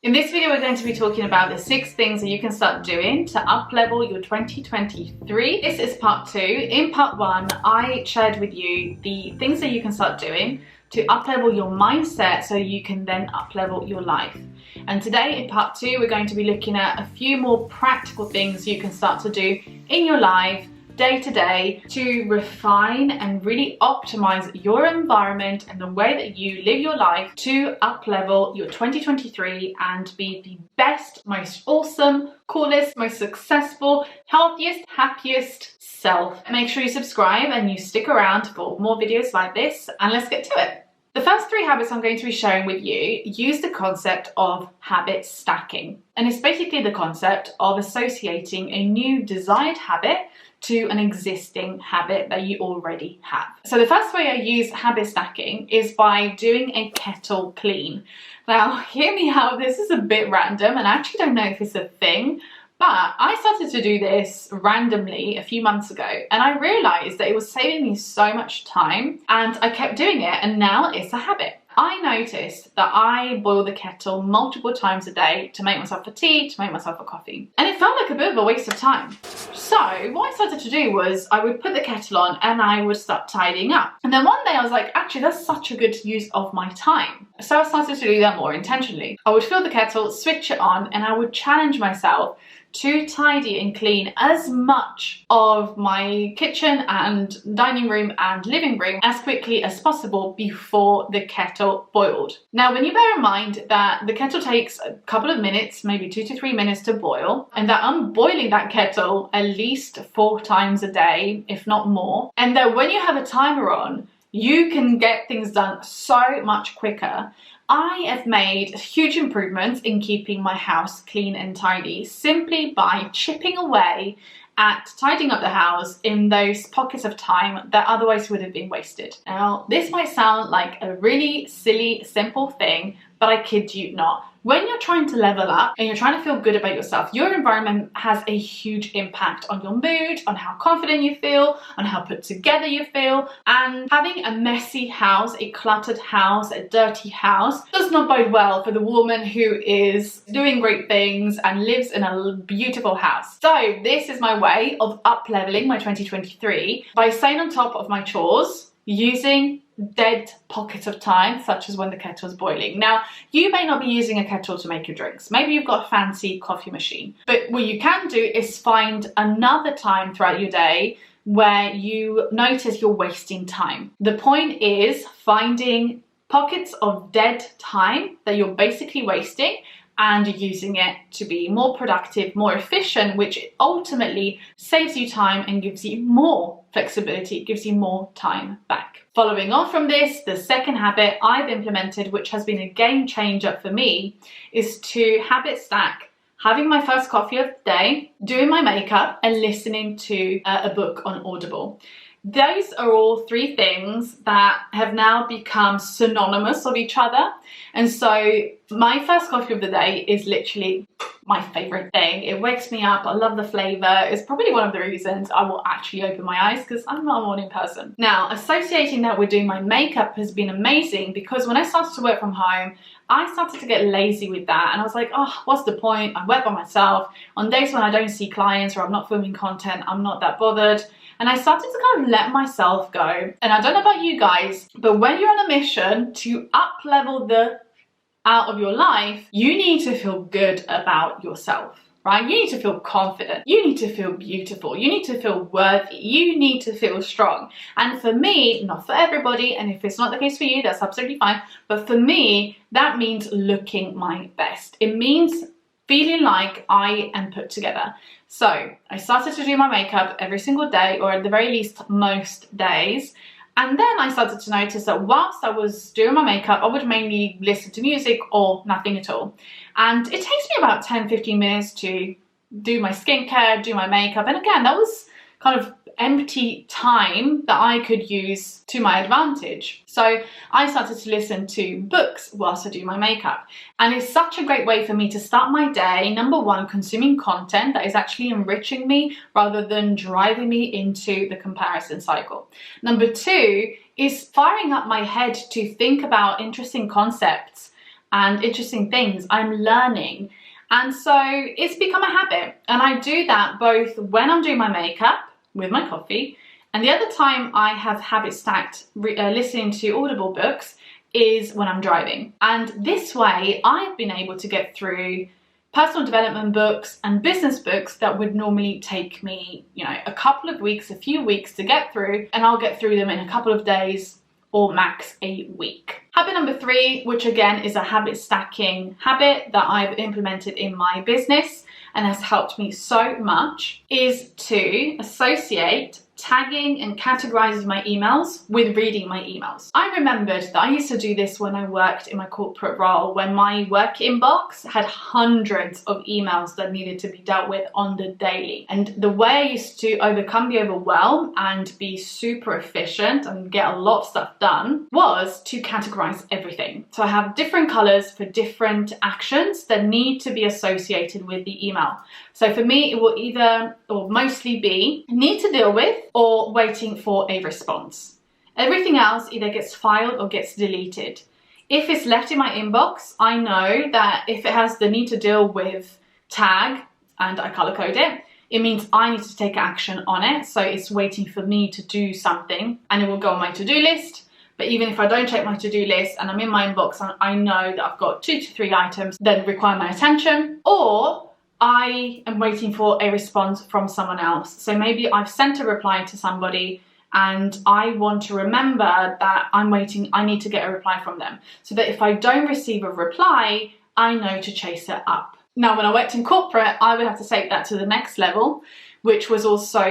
In this video, we're going to be talking about the 6 things that you can start doing to up-level your 2023. This is part 2. In part 1, I shared with you the things that you can start doing to up-level your mindset so you can then up-level your life. And today in part 2, we're going to be looking at a few more practical things you can start to do in your life day to day to refine and really optimize your environment and the way that you live your life to up-level your 2023 and be the best, most awesome, coolest, most successful, healthiest, happiest self. Make sure you subscribe and you stick around for more videos like this, and let's get to it. The first 3 habits I'm going to be sharing with you use the concept of habit stacking. And it's basically the concept of associating a new desired habit to an existing habit that you already have. So the first way I use habit stacking is by doing a kettle clean. Now, hear me out, this is a bit random and I actually don't know if it's a thing, but I started to do this randomly a few months ago and I realized that it was saving me so much time and I kept doing it and now it's a habit. I noticed that I boil the kettle multiple times a day to make myself a tea, to make myself a coffee. And it felt like a bit of a waste of time. So what I started to do was I would put the kettle on and I would start tidying up. And then one day I was like, actually, that's such a good use of my time. So I started to do that more intentionally. I would fill the kettle, switch it on, and I would challenge myself to tidy and clean as much of my kitchen and dining room and living room as quickly as possible before the kettle boiled. Now, when you bear in mind that the kettle takes a couple of minutes, maybe 2 to 3 minutes to boil, and that I'm boiling that kettle at least 4 times a day, if not more, and that when you have a timer on, you can get things done so much quicker. I have made huge improvements in keeping my house clean and tidy simply by chipping away at tidying up the house in those pockets of time that otherwise would have been wasted. Now, this might sound like a really silly, simple thing, but I kid you not. When you're trying to level up and you're trying to feel good about yourself, your environment has a huge impact on your mood, on how confident you feel, on how put together you feel. And having a messy house, a cluttered house, a dirty house does not bode well for the woman who is doing great things and lives in a beautiful house. So this is my way of up-leveling my 2023 by staying on top of my chores, using dead pockets of time, such as when the kettle is boiling. Now, you may not be using a kettle to make your drinks. Maybe you've got a fancy coffee machine. But what you can do is find another time throughout your day where you notice you're wasting time. The point is finding pockets of dead time that you're basically wasting and using it to be more productive, more efficient, which ultimately saves you time and gives you more flexibility, gives you more time back. Following on from this, the second habit I've implemented, which has been a game changer for me, is to habit stack having my first coffee of the day, doing my makeup, and listening to a book on Audible. Those are all 3 things that have now become synonymous of each other. And so my first coffee of the day is literally my favorite thing. It wakes me up. I love the flavor. It's probably one of the reasons I will actually open my eyes because I'm not a morning person. Now, associating that with doing my makeup has been amazing because when I started to work from home, I started to get lazy with that. And I was like, oh, what's the point? I work by myself. On days when I don't see clients or I'm not filming content, I'm not that bothered. And I started to kind of let myself go. And I don't know about you guys, but when you're on a mission to up-level the out of your life, you need to feel good about yourself, right? You need to feel confident. You need to feel beautiful. You need to feel worthy. You need to feel strong. And for me, not for everybody, and if it's not the case for you, that's absolutely fine. But for me, that means looking my best. It means feeling like I am put together. So I started to do my makeup every single day, or at the very least most days. And then I started to notice that whilst I was doing my makeup, I would mainly listen to music or nothing at all. And it takes me about 10-15 minutes to do my skincare, do my makeup. And again, that was kind of empty time that I could use to my advantage. So I started to listen to books whilst I do my makeup. And it's such a great way for me to start my day, number 1, consuming content that is actually enriching me rather than driving me into the comparison cycle. Number 2 is firing up my head to think about interesting concepts and interesting things. I'm learning. And so it's become a habit. And I do that both when I'm doing my makeup with my coffee, and the other time I have habit stacked listening to Audible books is when I'm driving. And this way I've been able to get through personal development books and business books that would normally take me, you know, a couple of weeks, a few weeks to get through, and I'll get through them in a couple of days or max a week. Habit number 3, which again is a habit stacking habit that I've implemented in my business and has helped me so much, is to associate tagging and categorizing my emails with reading my emails. I remembered that I used to do this when I worked in my corporate role, when my work inbox had hundreds of emails that needed to be dealt with on the daily. And the way I used to overcome the overwhelm and be super efficient and get a lot of stuff done was to categorize everything. So I have different colors for different actions that need to be associated with the email. So for me, it will either or mostly be need to deal with or waiting for a response. Everything else either gets filed or gets deleted. If it's left in my inbox, I know that if it has the need to deal with tag and I color code it, it means I need to take action on it. So it's waiting for me to do something, and it will go on my to-do list. But even if I don't check my to-do list and I'm in my inbox and I know that I've got 2 to 3 items that require my attention, or I am waiting for a response from someone else. So maybe I've sent a reply to somebody and I want to remember that I'm waiting, I need to get a reply from them. So that if I don't receive a reply, I know to chase it up. Now, when I worked in corporate, I would have to take that to the next level, which was also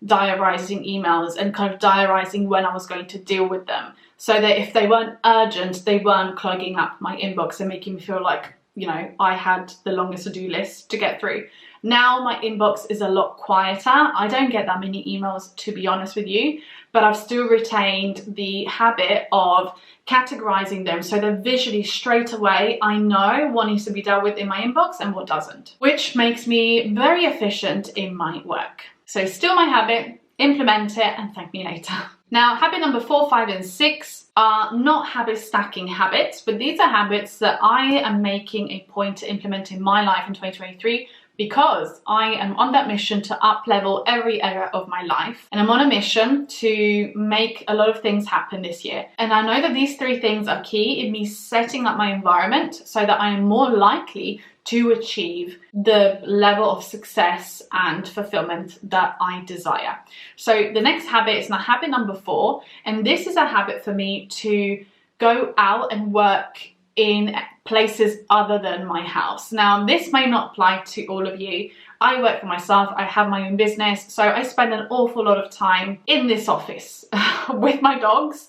diarising emails and kind of diarising when I was going to deal with them. So that if they weren't urgent, they weren't clogging up my inbox and making me feel like, you know, I had the longest to-do list to get through. Now my inbox is a lot quieter. I don't get that many emails, to be honest with you, but I've still retained the habit of categorizing them so that visually straight away I know what needs to be dealt with in my inbox and what doesn't, which makes me very efficient in my work. So still my habit, implement it and thank me later. Now, habit number 4, 5 and 6 are not habit stacking habits, but these are habits that I am making a point to implement in my life in 2023 because I am on that mission to up-level every area of my life. And I'm on a mission to make a lot of things happen this year. And I know that these 3 things are key in me setting up my environment so that I am more likely to achieve the level of success and fulfillment that I desire. So the next habit is now habit number 4, and this is a habit for me to go out and work in places other than my house. Now, this may not apply to all of you. I work for myself, I have my own business, so I spend an awful lot of time in this office with my dogs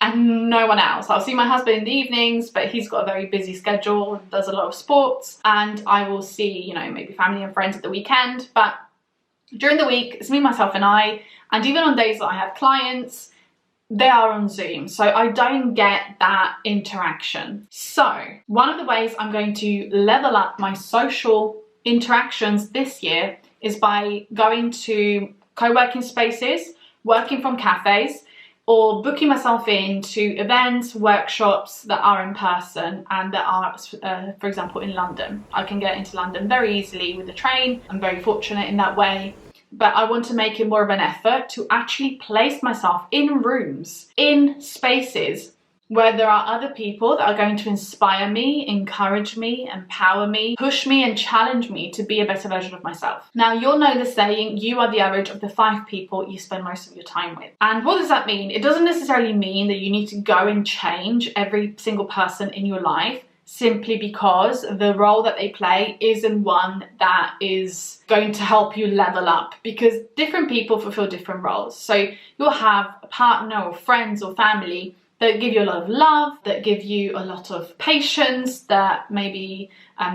and no one else. I'll see my husband in the evenings, but he's got a very busy schedule, does a lot of sports, and I will see, you know, maybe family and friends at the weekend. But during the week, it's me, myself and I, and even on days that I have clients, they are on Zoom, so I don't get that interaction. So one of the ways I'm going to level up my social interactions this year is by going to co-working spaces, working from cafes, or booking myself into events, workshops that are in person and that are, for example, in London. I can get into London very easily with the train. I'm very fortunate in that way. But I want to make it more of an effort to actually place myself in rooms, in spaces where there are other people that are going to inspire me, encourage me, empower me, push me and challenge me to be a better version of myself. Now, you'll know the saying, you are the average of the 5 people you spend most of your time with. And what does that mean? It doesn't necessarily mean that you need to go and change every single person in your life simply because the role that they play isn't one that is going to help you level up, because different people fulfill different roles. So you'll have a partner or friends or family that give you a lot of love, that give you a lot of patience, that maybe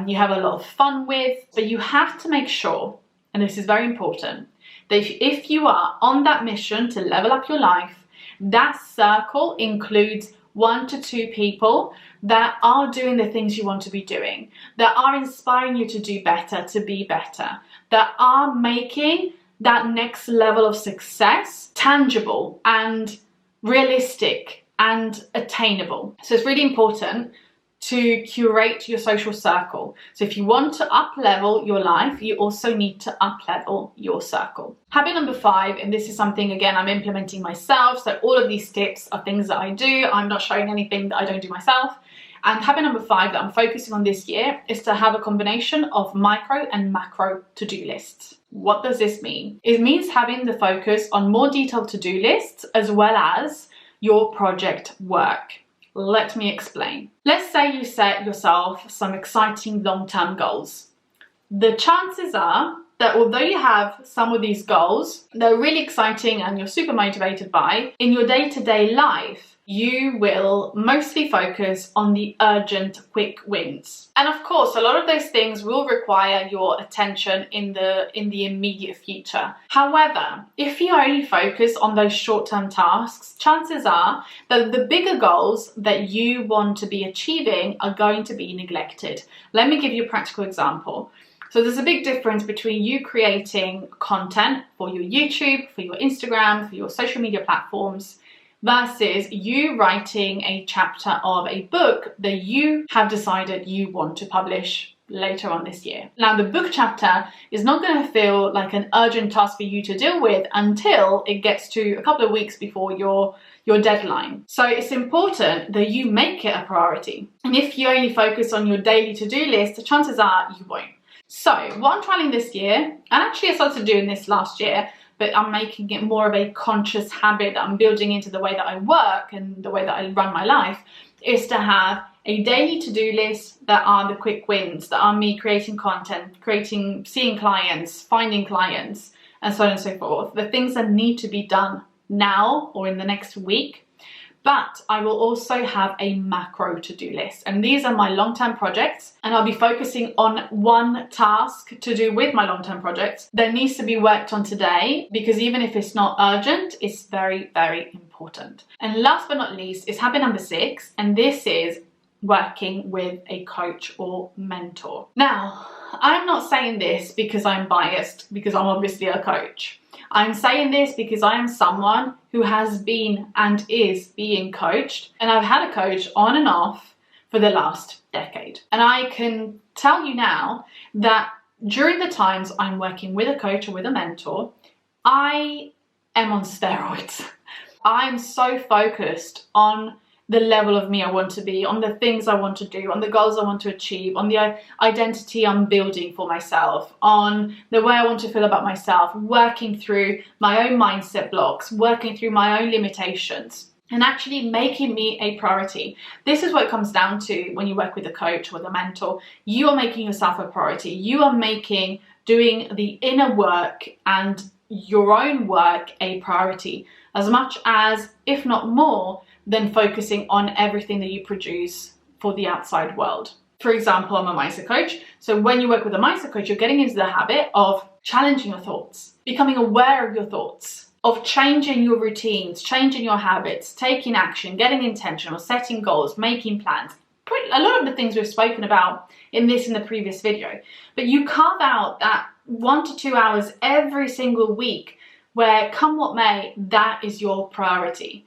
you have a lot of fun with. But you have to make sure, and this is very important, that if you are on that mission to level up your life, that circle includes 1 to 2 people that are doing the things you want to be doing, that are inspiring you to do better, to be better, that are making that next level of success tangible and realistic and attainable. So it's really important to curate your social circle. So if you want to up level your life, you also need to up level your circle. Habit number 5, and this is something again I'm implementing myself, so all of these tips are things that I do. I'm not showing anything that I don't do myself. And habit number 5 that I'm focusing on this year is to have a combination of micro and macro to-do lists. What does this mean? It means having the focus on more detailed to-do lists as well as your project work. Let me explain. Let's say you set yourself some exciting long-term goals. The chances are that although you have some of these goals that are really exciting and you're super motivated by, in your day-to-day life, you will mostly focus on the urgent, quick wins. And of course, a lot of those things will require your attention in the immediate future. However, if you only focus on those short-term tasks, chances are that the bigger goals that you want to be achieving are going to be neglected. Let me give you a practical example. So there's a big difference between you creating content for your YouTube, for your Instagram, for your social media platforms, versus you writing a chapter of a book that you have decided you want to publish later on this year. Now, the book chapter is not going to feel like an urgent task for you to deal with until it gets to a couple of weeks before your deadline. So it's important that you make it a priority. And if you only focus on your daily to-do list, the chances are you won't. So what I'm trying this year, and actually I started doing this last year, but I'm making it more of a conscious habit that I'm building into the way that I work and the way that I run my life, is to have a daily to-do list that are the quick wins, that are me creating content, seeing clients, finding clients, and so on and so forth. The things that need to be done now or in the next week. But I will also have a macro to-do list, and these are my long-term projects, and I'll be focusing on one task to do with my long-term projects that needs to be worked on today, because even if it's not urgent, it's very, very important. And last but not least is habit number 6, and this is working with a coach or mentor. Now, I'm not saying this because I'm biased, because I'm obviously a coach. I'm saying this because I am someone who has been and is being coached, and I've had a coach on and off for the last decade. And I can tell you now that during the times I'm working with a coach or with a mentor, I am on steroids. I'm so focused on the level of me I want to be, on the things I want to do, on the goals I want to achieve, on the identity I'm building for myself, on the way I want to feel about myself, working through my own mindset blocks, working through my own limitations, and actually making me a priority. This is what it comes down to when you work with a coach or with a mentor. You are making yourself a priority. You are making doing the inner work and your own work a priority, as much as, if not more, than focusing on everything that you produce for the outside world. For example, I'm a mindset coach. So when you work with a mindset coach, you're getting into the habit of challenging your thoughts, becoming aware of your thoughts, of changing your routines, changing your habits, taking action, getting intentional, setting goals, making plans. A lot of the things we've spoken about in the previous video. But you carve out that 1 to 2 hours every single week where, come what may, that is your priority.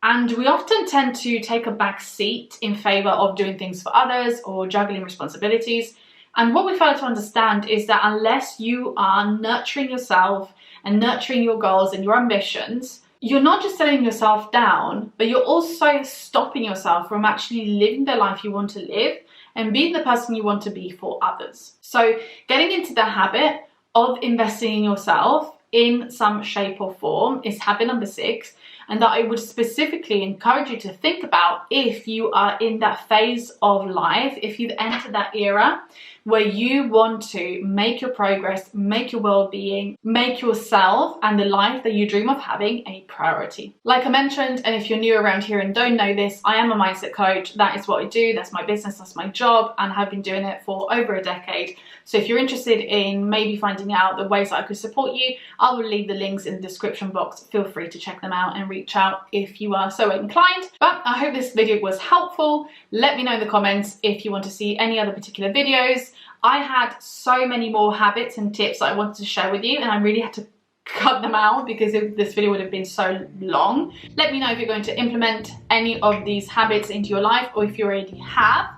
And we often tend to take a back seat in favor of doing things for others or juggling responsibilities. And what we fail to understand is that unless you are nurturing yourself and nurturing your goals and your ambitions, you're not just letting yourself down, but you're also stopping yourself from actually living the life you want to live and being the person you want to be for others. So getting into the habit of investing in yourself in some shape or form is habit number 6. And that I would specifically encourage you to think about if you are in that phase of life, if you've entered that era where you want to make your progress, make your well-being, make yourself and the life that you dream of having a priority. Like I mentioned, and if you're new around here and don't know this, I am a mindset coach. That is what I do. That's my business. That's my job. And I've been doing it for over a decade. So if you're interested in maybe finding out the ways that I could support you, I will leave the links in the description box. Feel free to check them out and reach out if you are so inclined. But I hope this video was helpful. Let me know in the comments if you want to see any other particular videos. I had so many more habits and tips that I wanted to share with you, and I really had to cut them out because this video would have been so long. Let me know if you're going to implement any of these habits into your life, or if you already have,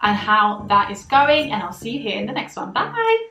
and how that is going, and I'll see you here in the next one. Bye!